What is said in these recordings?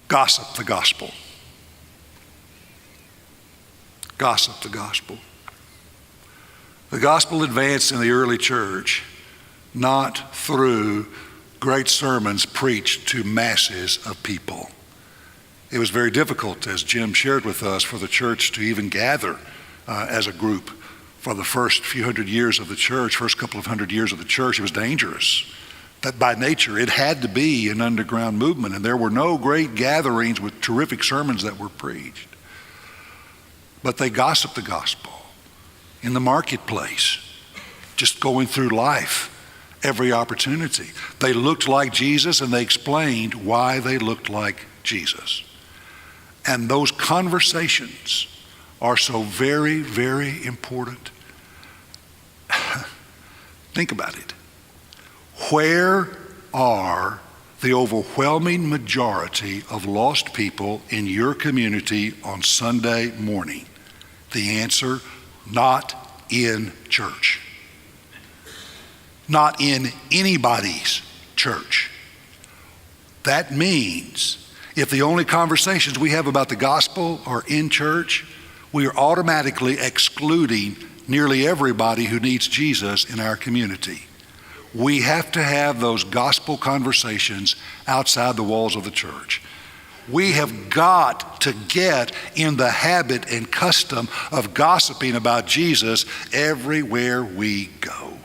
Gossip the gospel. Gossip the gospel. The gospel advanced in the early church not through great sermons preached to masses of people. It was very difficult, as Jim shared with us, for the church to even gather as a group. For the first few hundred years of the church, first couple of hundred years of the church, it was dangerous. That by nature, it had to be an underground movement, and there were no great gatherings with terrific sermons that were preached. But they gossiped the gospel in the marketplace, just going through life, every opportunity. They looked like Jesus, and they explained why they looked like Jesus. And those conversations are so very, very important. Think about it. Where are the overwhelming majority of lost people in your community on Sunday morning? The answer, not in church. Not in anybody's church. That means if the only conversations we have about the gospel are in church, we are automatically excluding nearly everybody who needs Jesus in our community. We have to have those gospel conversations outside the walls of the church. We have got to get in the habit and custom of gossiping about Jesus everywhere we go.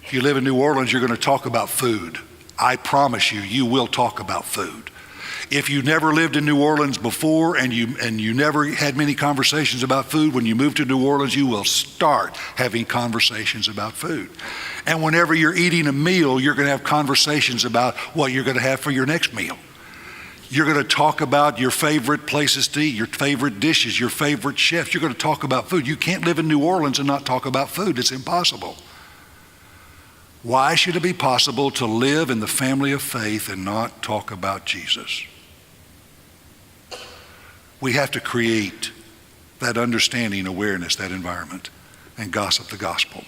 If you live in New Orleans, you're going to talk about food. I promise you, you will talk about food. If you never lived in New Orleans before and you never had many conversations about food, when you move to New Orleans, you will start having conversations about food. And whenever you're eating a meal, you're going to have conversations about what you're going to have for your next meal. You're going to talk about your favorite places to eat, your favorite dishes, your favorite chefs. You're going to talk about food. You can't live in New Orleans and not talk about food. It's impossible. Why should it be possible to live in the family of faith and not talk about Jesus? We have to create that understanding, awareness, that environment, and gossip the gospel.